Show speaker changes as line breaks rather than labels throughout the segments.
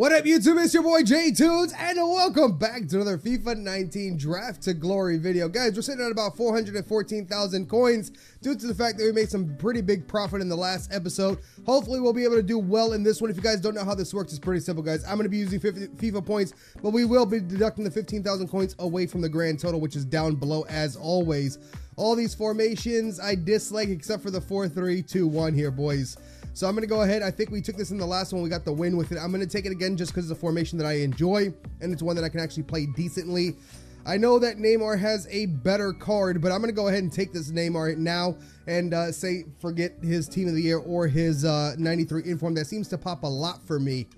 What up, YouTube? It's your boy Jtunes, and welcome back to another FIFA 19 Draft to Glory video. Guys, we're sitting at about 414,000 coins due to the fact that we made some pretty big profit in the last episode. Hopefully, we'll be able to do well in this one. If you guys don't know how this works, it's pretty simple, guys. I'm going to be using FIFA points, but we will be deducting the 15,000 coins away from the grand total, which is down below as always. All these formations I dislike except for the 4-3-2-1 here, boys. So I'm going to go ahead. I think we took this in the last one. We got the win with it. I'm going to take it again just because it's a formation that I enjoy, and it's one that I can actually play decently. I know that Neymar has a better card, but I'm going to go ahead and take this Neymar now and say forget his Team of the Year or his 93 inform. That seems to pop a lot for me.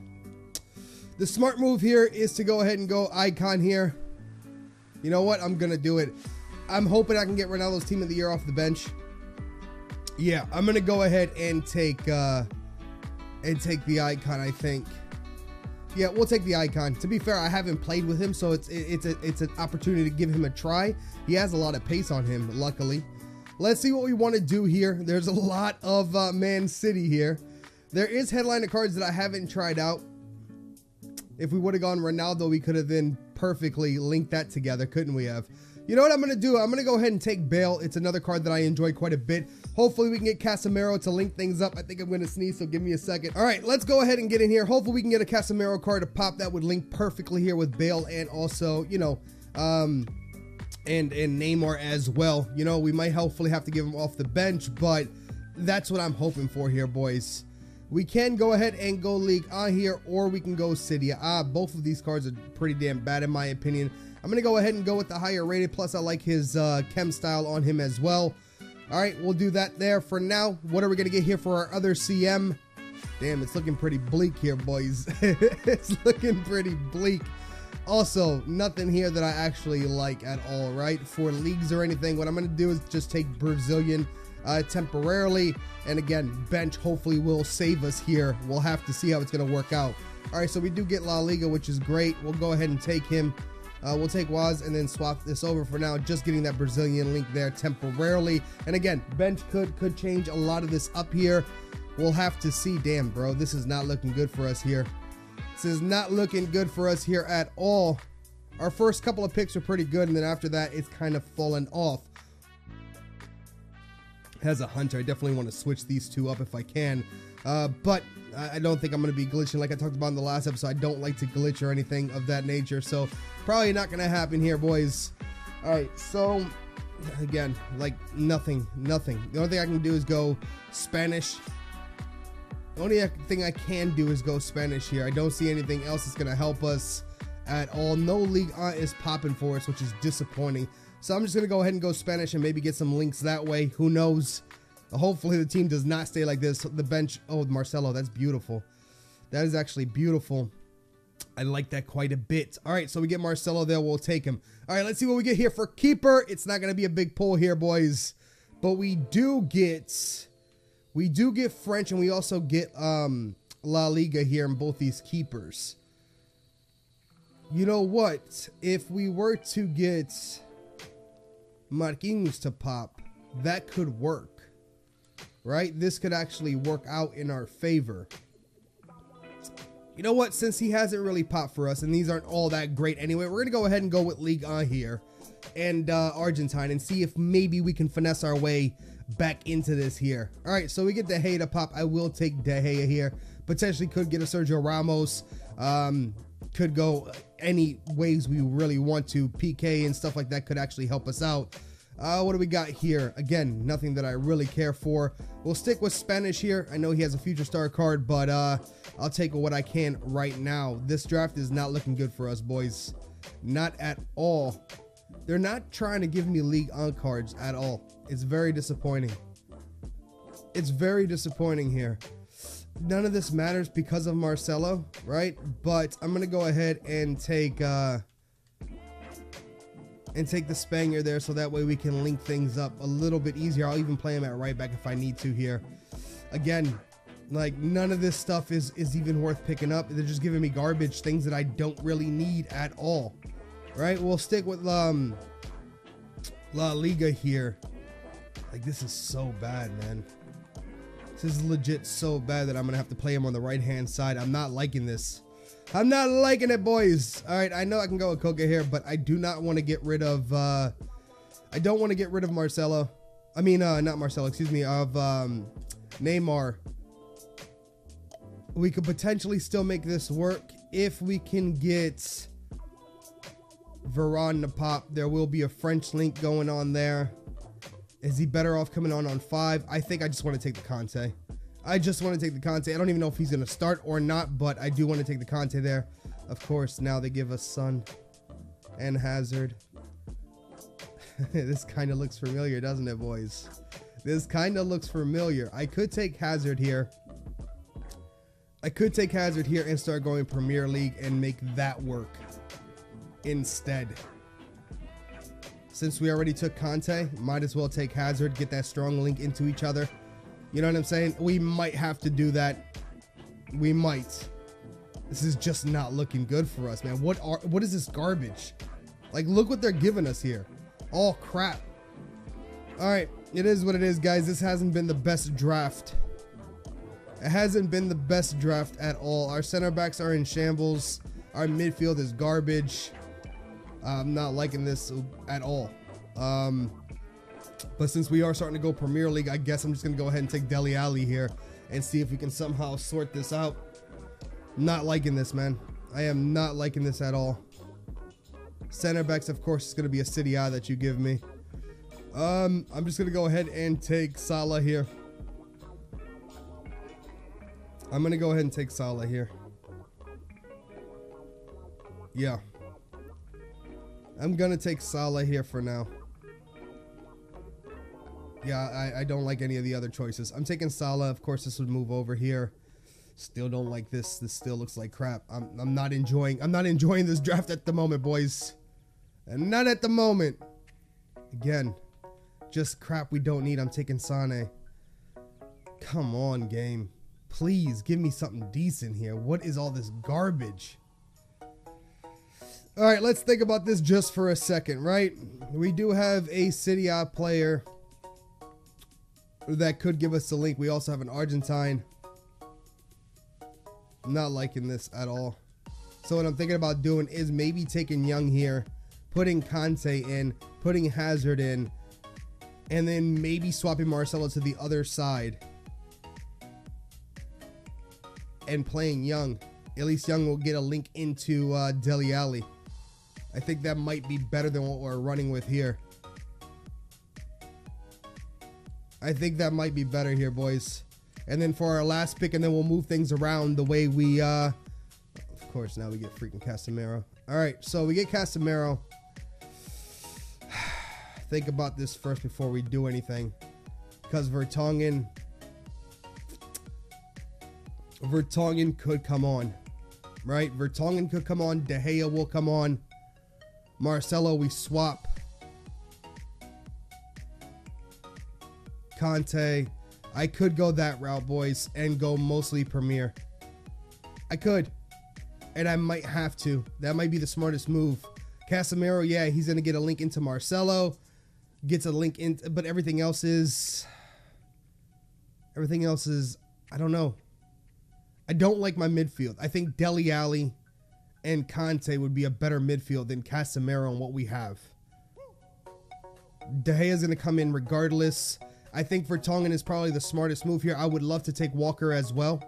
The smart move here is to go ahead and go icon here. You know what? I'm going to do it. I'm hoping I can get Ronaldo's Team of the Year off the bench. Yeah, I'm gonna go ahead and take the icon. I think. Yeah, we'll take the icon. To be fair, I haven't played with him, so it's an opportunity to give him a try. He has a lot of pace on him, luckily. Let's see what we want to do here. There's a lot of Man City here. There is headliner cards that I haven't tried out. If we would have gone Ronaldo, we could have then perfectly linked that together, couldn't we have? You know what I'm going to do? I'm going to go ahead and take Bale. It's another card that I enjoy quite a bit. Hopefully we can get Casemiro to link things up. I think I'm going to sneeze, so give me a second. All right, let's go ahead and get in here. Hopefully we can get a Casemiro card to pop that would link perfectly here with Bale and also, you know, and Neymar as well. You know, we might hopefully have to give him off the bench, but that's what I'm hoping for here, boys. We can go ahead and go League on here, or we can go City. Both of these cards are pretty damn bad in my opinion. I'm going to go ahead and go with the higher rated, plus I like his chem style on him as well. All right, we'll do that there for now. What are we going to get here for our other CM? Damn, it's looking pretty bleak here, boys. It's looking pretty bleak. Also, nothing here that I actually like at all, right? For leagues or anything, what I'm going to do is just take Brazilian temporarily. And again, bench hopefully will save us here. We'll have to see how it's going to work out. All right, so we do get La Liga, which is great. We'll go ahead and take him. We'll take Waz and then swap this over for now. Just getting that Brazilian link there temporarily. And again, bench could change a lot of this up here. We'll have to see. Damn, bro, this is not looking good for us here. This is not looking good for us here at all. Our first couple of picks are pretty good, and then after that, it's kind of fallen off. As a hunter, I definitely want to switch these two up if I can. But I don't think I'm going to be glitching like I talked about in the last episode. I don't like to glitch or anything of that nature, so probably not going to happen here, boys. All right, so again, like nothing. The only thing I can do is go Spanish. The only thing I can do is go Spanish here. I don't see anything else that's going to help us at all. No league is popping for us, which is disappointing. So I'm just going to go ahead and go Spanish and maybe get some links that way. Who knows? Hopefully the team does not stay like this. The bench, oh, Marcelo, that's beautiful. That is actually beautiful. I like that quite a bit. All right, so we get Marcelo there. We'll take him. All right, let's see what we get here for keeper. It's not going to be a big pull here, boys. But we do get French, and we also get La Liga here in both these keepers. You know what? If we were to get Marquinhos to pop, that could work. Right? This could actually work out in our favor. You know what? Since he hasn't really popped for us, and these aren't all that great anyway, we're going to go ahead and go with Ligue 1 here and Argentine and see if maybe we can finesse our way back into this here. All right, so we get De Gea to pop. I will take De Gea here. Potentially could get a Sergio Ramos. Could go any ways we really want to. PK and stuff like that could actually help us out. What do we got here? Again, nothing that I really care for. We'll stick with Spanish here. I know he has a future star card, but I'll take what I can right now. This draft is not looking good for us, boys. Not at all. They're not trying to give me League on cards at all. It's very disappointing. It's very disappointing here. None of this matters because of Marcelo, right? But I'm going to go ahead and take the Spaniard there, so that way we can link things up a little bit easier. I'll even play him at right back if I need to here. Again, like none of this stuff is even worth picking up. They're just giving me garbage, things that I don't really need at all. Right? We'll stick with La Liga here. Like, this is so bad, man. This is legit so bad that I'm gonna have to play him on the right hand side. I'm not liking this. I'm not liking it, boys. All right, I know I can go with Coca here, but I do not want to get rid of, I don't want to get rid of Marcelo. I mean, not Marcelo, excuse me, of Neymar. We could potentially still make this work if we can get Varane to pop. There will be a French link going on there. Is he better off coming on 5? I think I just want to take the Conte. I just want to take the Conte. I don't even know if he's going to start or not, but I do want to take the Conte there. Of course, now they give us Son and Hazard. This kind of looks familiar, doesn't it, boys? This kind of looks familiar. I could take Hazard here. I could take Hazard here and start going Premier League and make that work instead. Since we already took Conte, might as well take Hazard, get that strong link into each other. You know what I'm saying? We might have to do that. We might. This is just not looking good for us, man. What is this garbage? Like, look what they're giving us here. Oh, crap. All right, it is what it is, guys. This hasn't been the best draft. It hasn't been the best draft at all. Our center backs are in shambles. Our midfield is garbage. I'm not liking this at all. But since we are starting to go Premier League, I guess I'm just going to go ahead and take Dele Alli here and see if we can somehow sort this out. Not liking this, man. I am not liking this at all. Center backs, of course, is going to be a City eye that you give me. I'm just going to go ahead and take Salah here. I'm going to go ahead and take Salah here. Yeah. I'm going to take Salah here for now. Yeah, I don't like any of the other choices. I'm taking Salah. Of course, this would move over here. Still don't like this. This still looks like crap. I'm not enjoying this draft at the moment, boys. And not at the moment. Again, just crap we don't need. I'm taking Sane. Come on, game. Please give me something decent here. What is all this garbage? All right, let's think about this just for a second, right? We do have a City A player that could give us a link. We also have an Argentine. I'm not liking this at all. So what I'm thinking about doing is maybe taking Young here, putting Conte in, putting Hazard in, and then maybe swapping Marcelo to the other side and playing Young. At least Young will get a link into Dele Alli. I think that might be better than what we're running with here. I think that might be better here, boys. And then for our last pick, and then we'll move things around the way we, of course, now we get freaking Casemiro. All right, so we get Casemiro. Think about this first before we do anything. Because Vertonghen could come on, right? Vertonghen could come on. De Gea will come on. Marcelo, we swap. Conte. I could go that route, boys, and go mostly Premier. I could. And I might have to. That might be the smartest move. Casemiro, yeah, he's going to get a link into Marcelo. Gets a link in, but everything else is, I don't know. I don't like my midfield. I think Dele Alli and Conte would be a better midfield than Casemiro and what we have. De Gea is going to come in regardless. I think Vertonghen is probably the smartest move here. I would love to take Walker as well.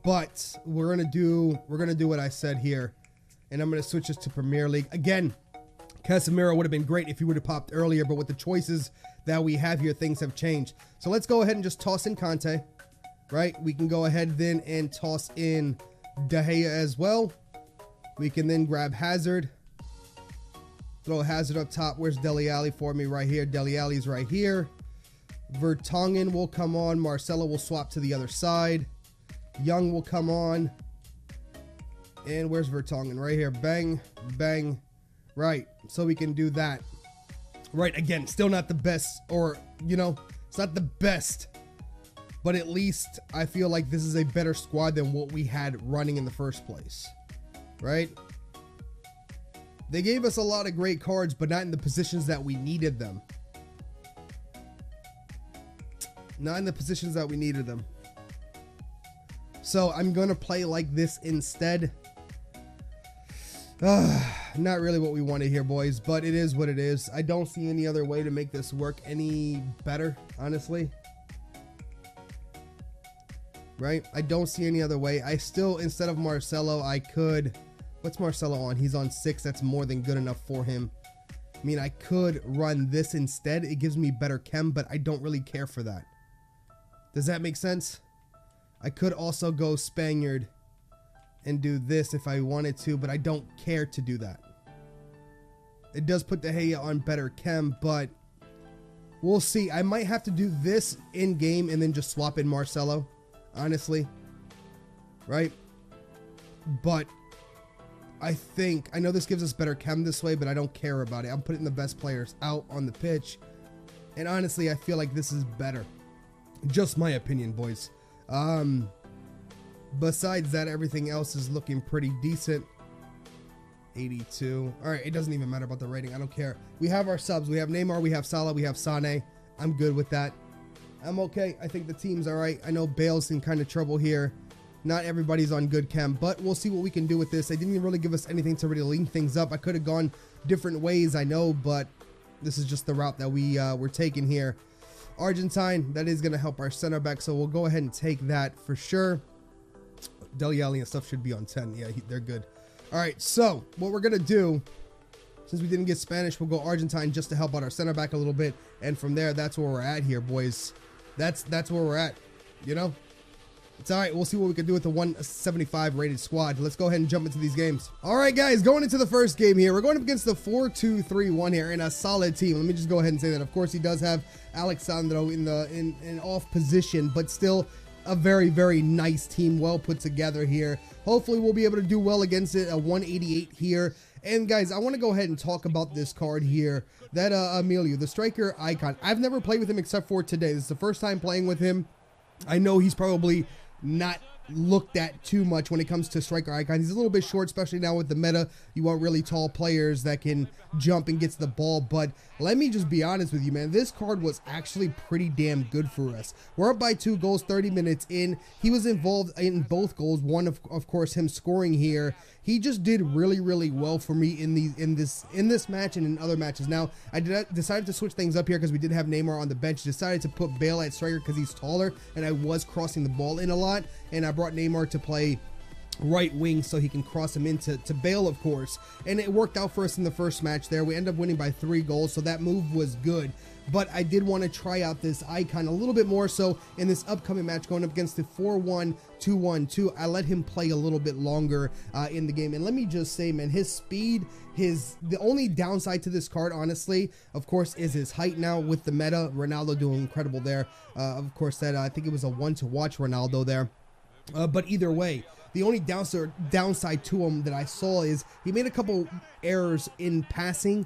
But we're gonna do what I said here. And I'm gonna switch this to Premier League. Again, Casemiro would have been great if he would have popped earlier, but with the choices that we have here, things have changed. So let's go ahead and just toss in Conte. Right? We can go ahead then and toss in De Gea as well. We can then grab Hazard. Throw Hazard up top. Where's Dele Alli for me? Right here. Dele Alli's right here. Vertonghen will come on. Marcelo will swap to the other side. Young will come on. And where's Vertonghen? Right here. Bang, bang. Right. So we can do that. Right. Again, still not the best, or, you know, it's not the best. But at least I feel like this is a better squad than what we had running in the first place. Right? They gave us a lot of great cards, but not in the positions that we needed them. Not in the positions that we needed them. So I'm going to play like this instead. Not really what we wanted here, boys, but it is what it is. I don't see any other way to make this work any better, honestly. Right? I don't see any other way. I still, instead of Marcelo, I could... What's Marcelo on? He's on 6. That's more than good enough for him. I mean, I could run this instead. It gives me better chem, but I don't really care for that. Does that make sense? I could also go Spaniard and do this if I wanted to, but I don't care to do that. It does put De Gea on better chem, but we'll see. I might have to do this in game and then just swap in Marcelo, honestly. Right? But I know this gives us better chem this way, but I don't care about it. I'm putting the best players out on the pitch. And honestly, I feel like this is better. Just my opinion, boys. Besides that, everything else is looking pretty decent. 82. All right, it doesn't even matter about the rating. I don't care. We have our subs. We have Neymar, we have Salah, we have Sané. I'm good with that. I'm okay. I think the team's all right. I know Bale's in kind of trouble here. Not everybody's on good chem, but we'll see what we can do with this. They didn't even really give us anything to really lean things up. I could have gone different ways, I know, but this is just the route that we're taking here. Argentine, that is going to help our center back, so we'll go ahead and take that for sure. Dele Alli and stuff should be on 10. Yeah, they're good. All right, so what we're going to do, since we didn't get Spanish, we'll go Argentine just to help out our center back a little bit, and from there, that's where we're at here, boys. That's where we're at, you know? It's all right. We'll see what we can do with the 175 rated squad. Let's go ahead and jump into these games. All right, guys, going into the first game here. We're going up against the 4-2-3-1 here in a solid team. Let me just go ahead and say that. Of course, he does have Alexandro in off position, but still a very, very nice team, well put together here. Hopefully, we'll be able to do well against it. A 188 here. And guys, I want to go ahead and talk about this card here. That Emilio, the striker icon. I've never played with him except for today. This is the first time playing with him. I know he's probably not looked at too much when it comes to striker icon. He's a little bit short, especially now with the meta. You want really tall players that can jump and get to the ball. But let me just be honest with you, man. This card was actually pretty damn good for us. We're up by 2 goals 30 minutes in. He was involved in both goals. One, of course, him scoring here. He just did really, really well for me in this match and in other matches. Now, I decided to switch things up here because we did have Neymar on the bench. Decided to put Bale at striker because he's taller, and I was crossing the ball in a lot. And I brought Neymar to play right wing so he can cross him into Bale, of course. And it worked out for us in the first match there. We ended up winning by 3 goals, so that move was good. But I did want to try out this icon a little bit more so in this upcoming match going up against the 4-1-2-1-2. I let him play a little bit longer in the game. And let me just say, man, his speed, the only downside to this card, honestly, of course, is his height now with the meta. Ronaldo doing incredible there. Of course, that I think it was a 1 to watch Ronaldo there. But either way, the only downside to him that I saw is he made a couple errors in passing.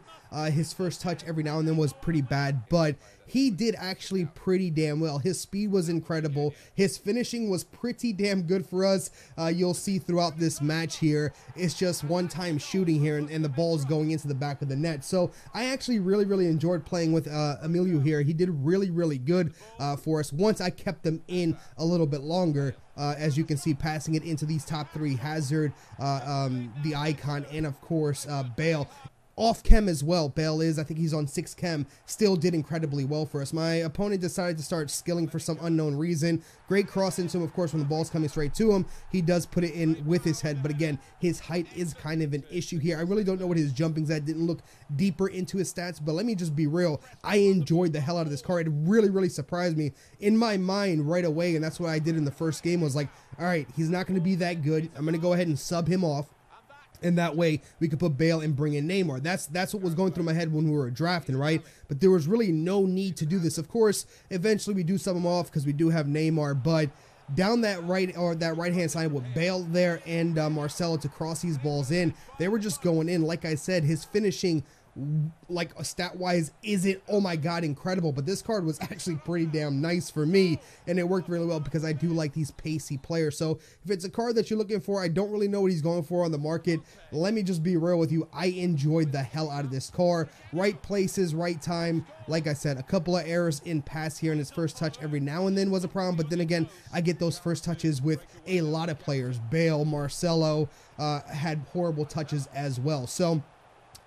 His first touch every now and then was pretty bad, but he did actually pretty damn well. His speed was incredible. His finishing was pretty damn good for us. You'll see throughout this match here, it's just one-time shooting here, and the ball's going into the back of the net. So I actually really, really enjoyed playing with Emilio here. He did really, really good for us once I kept them in a little bit longer. As you can see, passing it into these top 3, Hazard, the icon, and of course Bale. Off chem as well, Bale is. I think he's on 6 chem. Still did incredibly well for us. My opponent decided to start skilling for some unknown reason. Great cross into him, of course, when the ball's coming straight to him. He does put it in with his head, but again, his height is kind of an issue here. I really don't know what his jumping's at. Didn't look deeper into his stats, but let me just be real. I enjoyed the hell out of this card. It really, really surprised me in my mind right away, and that's what I did in the first game. Was like, all right, he's not going to be that good. I'm going to go ahead and sub him off. And that way we could put Bale and bring in Neymar. That's what was going through my head when we were drafting, right? But there was really no need to do this. Of course, eventually we do sub him off because we do have Neymar. But down that right-hand side with Bale there and Marcelo to cross these balls in, they were just going in. Like I said, his finishing like stat-wise isn't, oh my god, incredible, but this card was actually pretty damn nice for me, and it worked really well because I do like these pacey players. So if it's a card that you're looking for, I don't really know what he's going for on the market. Let me just be real with you. I enjoyed the hell out of this card. Right places, right time. Like I said, a couple of errors in pass here, and his first touch every now and then was a problem, but then again, I get those first touches with a lot of players. Bale, Marcelo had horrible touches as well. So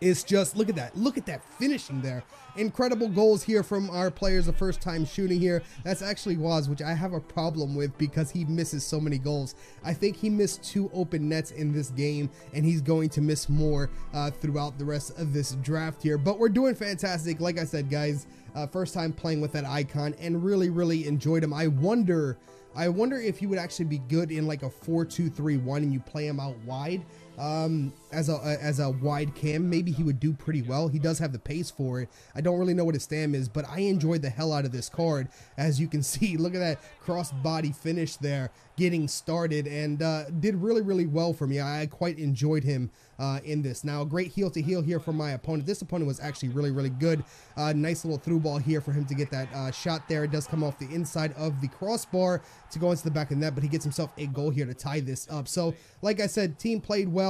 it's just, look at that finishing there. Incredible goals here from our players, the first time shooting here. That's actually Waz, which I have a problem with because he misses so many goals. I think he missed 2 open nets in this game, and he's going to miss more throughout the rest of this draft here. But we're doing fantastic. Like I said, guys, first time playing with that icon and really enjoyed him. I wonder if he would actually be good in like a 4-2-3-1 and you play him out wide. As a wide cam, maybe he would do pretty well. He does have the pace for it. I don't really know what his stam is, but I enjoyed the hell out of this card. As you can see, look at that cross body finish there, getting started, and did really well for me. I quite enjoyed him in this. Now, great heel to heel here from my opponent. This opponent was actually really good. Nice little through ball here for him to get that shot there. It does come off the inside of the crossbar to go into the back of the net, but he gets himself a goal here to tie this up. So, like I said, team played well.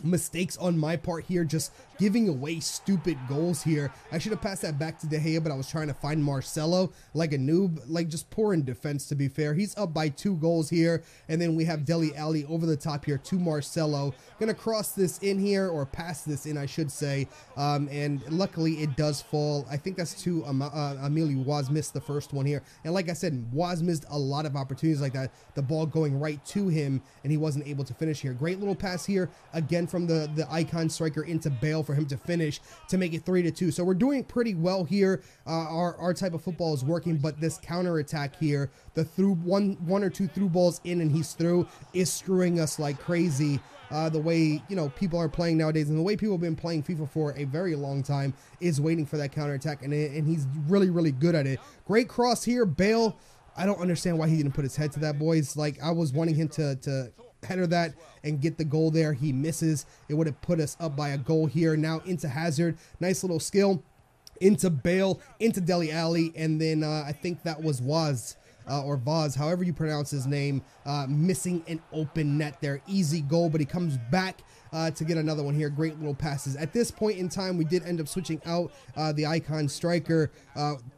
Mistakes on my part here, just giving away stupid goals here. I should have passed that back to De Gea, but I was trying to find Marcelo like a noob, like just poor in defense, to be fair. He's up by 2 goals here, and then we have Dele Alli over the top here to Marcelo. Gonna cross this in here, or pass this in, I should say, and luckily it does fall. I think that's to Emilio. Waz missed the first one here, and like I said, Waz missed a lot of opportunities like that, the ball going right to him, and he wasn't able to finish here. Great little pass here, again from the icon striker into Bale for him to finish to make it 3-2. So we're doing pretty well here. Our type of football is working, but this counter attack here, the through one or two through balls in and he's through, is screwing us like crazy. The way, you know, people are playing nowadays, and the way people have been playing FIFA for a very long time, is waiting for that counter attack, and he's really good at it. Great cross here, Bale. I don't understand why he didn't put his head to that, boys. Like, I was wanting him to header that and get the goal there. He misses. It would have put us up by a goal here. Now into Hazard. Nice little skill. Into Bale. Into Dele Alli. And then I think that was Waz. Or Vaz, however you pronounce his name, missing an open net there. Easy goal, but he comes back to get another one here. Great little passes. At this point in time, we did end up switching out the icon striker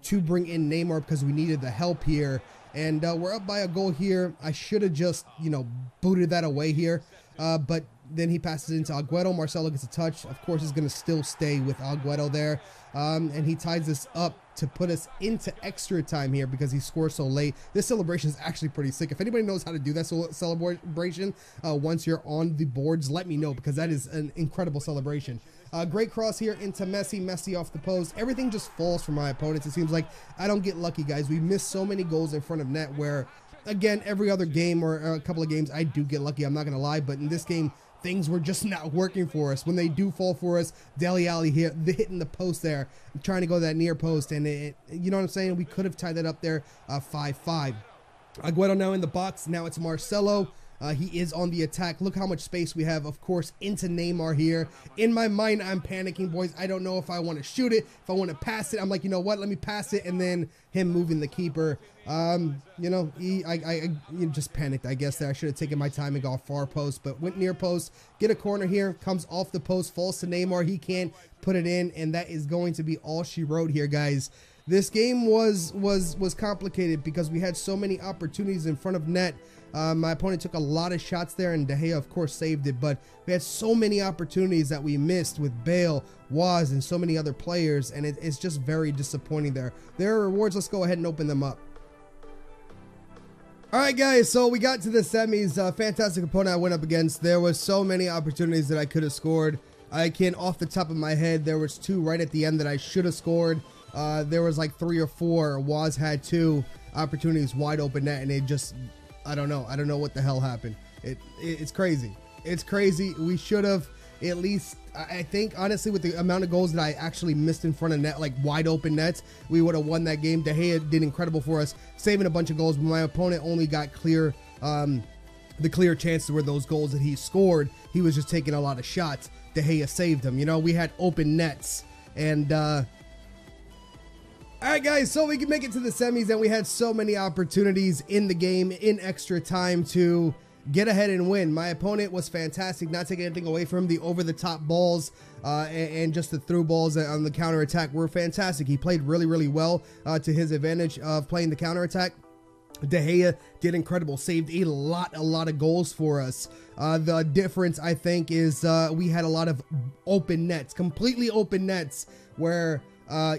to bring in Neymar because we needed the help here. And we're up by a goal here. I should have just, you know, booted that away here. But then he passes into Agüero. Marcelo gets a touch. Of course, he's going to still stay with Agüero there. And he ties this up to put us into extra time here because he scored so late. This celebration is actually pretty sick. If anybody knows how to do that celebration once you're on the boards, let me know because that is an incredible celebration. Great cross here into Messi. Messi off the post. Everything just falls for my opponents. It seems like I don't get lucky, guys. We miss so many goals in front of net where, again, every other game or a couple of games, I do get lucky. I'm not going to lie. But in this game, things were just not working for us. When they do fall for us, Dele Alli here, hitting the post there, trying to go that near post. And, you know what I'm saying? We could have tied that up there 5-5. Agüero now in the box. Now it's Marcelo. He is on the attack. Look how much space we have, of course, into Neymar here. In my mind, I'm panicking, boys. I don't know if I want to shoot it, if I want to pass it. I'm like, you know what? Let me pass it, and then him moving the keeper. You know, I just panicked, I guess, there. I should have taken my time and got far post, but went near post. Get a corner here. Comes off the post. Falls to Neymar. He can't put it in, and that is going to be all she wrote here, guys. This game was complicated because we had so many opportunities in front of net. My opponent took a lot of shots there, and De Gea, of course, saved it. But we had so many opportunities that we missed with Bale, Waz, and so many other players, and it's just very disappointing there. There are rewards. Let's go ahead and open them up. All right, guys, so we got to the semis. Fantastic opponent I went up against. There was so many opportunities that I could have scored. I can, off the top of my head, there was 2 right at the end that I should have scored. There was like 3 or 4. Waz had 2 opportunities wide open net, and it just, I don't know what the hell happened. It's crazy. It's crazy. We should have at least, I think, honestly, with the amount of goals that I actually missed in front of net, like wide open nets, we would have won that game. De Gea did incredible for us, saving a bunch of goals, but my opponent only got the clear chances were those goals that he scored. He was just taking a lot of shots. De Gea saved him. You know, we had open nets. And all right, guys, so we can make it to the semis, and we had so many opportunities in the game in extra time to get ahead and win. My opponent was fantastic, not taking anything away from him. The over-the-top balls and just the through balls on the counter-attack were fantastic. He played really, really well to his advantage of playing the counter-attack. De Gea did incredible, saved a lot of goals for us. The difference, I think, is we had a lot of open nets, completely open nets, where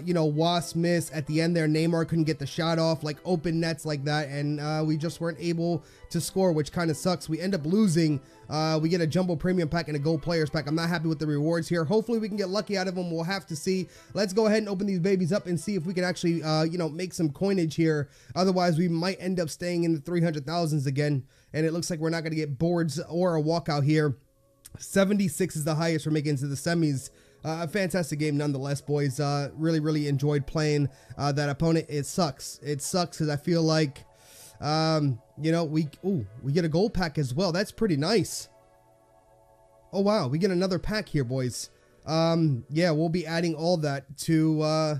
you know, Wasp missed at the end there. Neymar couldn't get the shot off, like open nets like that, and we just weren't able to score, which kind of sucks. We end up losing. We get a jumbo premium pack and a gold players pack. I'm not happy with the rewards here. Hopefully we can get lucky out of them. We'll have to see. Let's go ahead and open these babies up and see if we can actually you know, make some coinage here. Otherwise we might end up staying in the 300,000s again, and it looks like we're not going to get boards or a walkout here. 76 is the highest we're making into the semis. A fantastic game nonetheless, boys. Really enjoyed playing that opponent. It sucks because I feel like you know, we get a gold pack as well. That's pretty nice. Oh wow, we get another pack here, boys. Yeah, we'll be adding all that to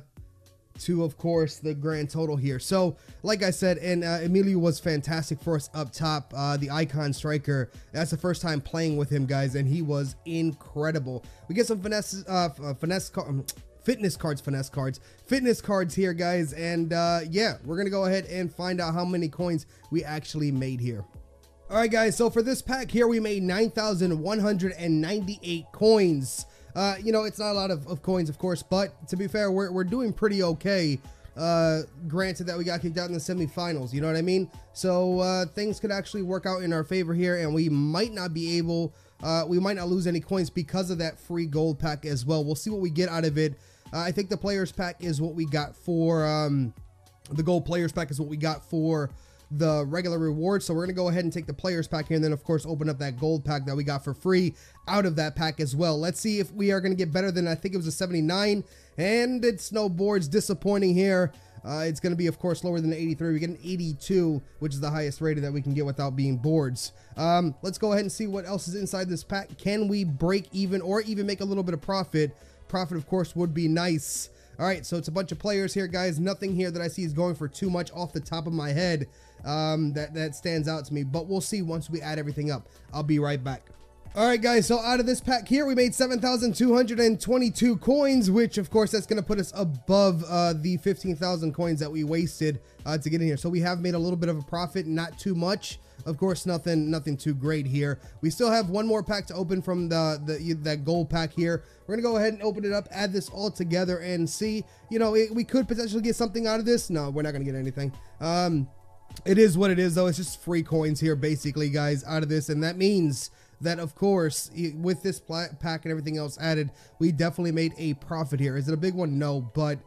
of course the grand total here. So like I said, and Emilio was fantastic for us up top, the icon striker. That's the first time playing with him, guys, and he was incredible. We get some fitness cards here, guys, and yeah, we're gonna go ahead and find out how many coins we actually made here. All right, guys, so for this pack here, we made 9,198 coins. You know, it's not a lot of coins, of course, but to be fair, we're doing pretty okay. Granted that we got kicked out in the semifinals, you know what I mean? So things could actually work out in our favor here, and we might not be able, we might not lose any coins because of that free gold pack as well. We'll see what we get out of it. I think the players pack is what we got for, the gold players pack is what we got for the regular rewards. So we're gonna go ahead and take the players pack here, and then of course open up that gold pack that we got for free out of that pack as well. Let's see if we are gonna get better than, I think it was a 79, and it's no boards. Disappointing here. It's gonna be of course lower than the 83. We get an 82, which is the highest rated that we can get without being boards. Let's go ahead and see what else is inside this pack. Can we break even or even make a little bit of profit? Profit of course would be nice. All right, so it's a bunch of players here, guys. Nothing here that I see is going for too much off the top of my head that stands out to me, but we'll see once we add everything up. I'll be right back. All right, guys, so out of this pack here, we made 7,222 coins, which of course that's going to put us above the 15,000 coins that we wasted to get in here. So we have made a little bit of a profit, not too much. Of course, nothing too great here. We still have one more pack to open from that gold pack here. We're gonna go ahead and open it up, add this all together, and see. You know, we could potentially get something out of this. No, we're not gonna get anything. It is what it is, though. It's just free coins here, basically, guys, out of this, and that means that, of course, with this pack and everything else added, we definitely made a profit here. Is it a big one? No, but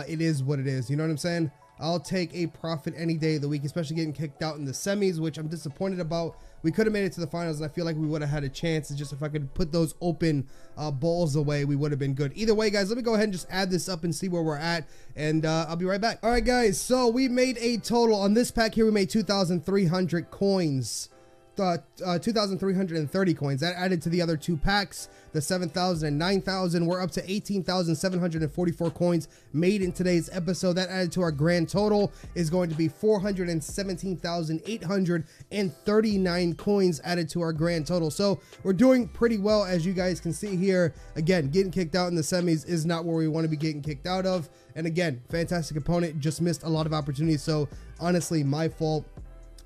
it is what it is. You know what I'm saying? I'll take a profit any day of the week, especially getting kicked out in the semis, which I'm disappointed about. We could have made it to the finals, and I feel like we would have had a chance. It's just if I could put those open balls away, we would have been good. Either way, guys, let me go ahead and just add this up and see where we're at, and I'll be right back. All right, guys, so we made a total on this pack here. We made 2,300 coins. 2,330 coins. That added to the other two packs, the 7,000 and 9,000. We're up to 18,744 coins made in today's episode. That added to our grand total is going to be 417,839 coins added to our grand total. So we're doing pretty well, as you guys can see here. Again, getting kicked out in the semis is not where we want to be getting kicked out of. And again, fantastic opponent, just missed a lot of opportunities. So honestly, my fault.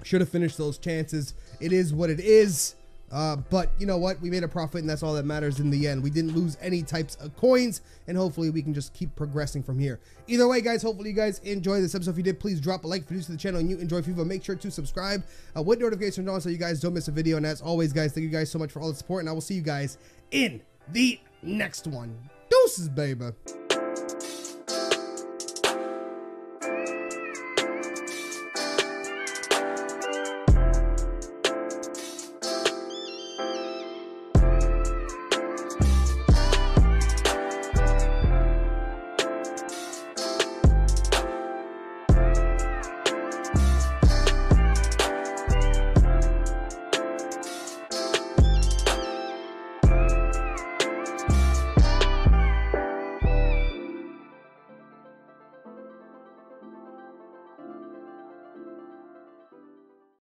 Should have finished those chances. It is what it is, but you know what, we made a profit, and that's all that matters in the end. We didn't lose any types of coins, and hopefully we can just keep progressing from here. Either way, guys, hopefully you guys enjoyed this episode. If you did, please drop a like. If you're new to the channel and you enjoy FIFA, make sure to subscribe with notifications on so you guys don't miss a video. And as always, guys, thank you guys so much for all the support, and I will see you guys in the next one. Deuces, baby.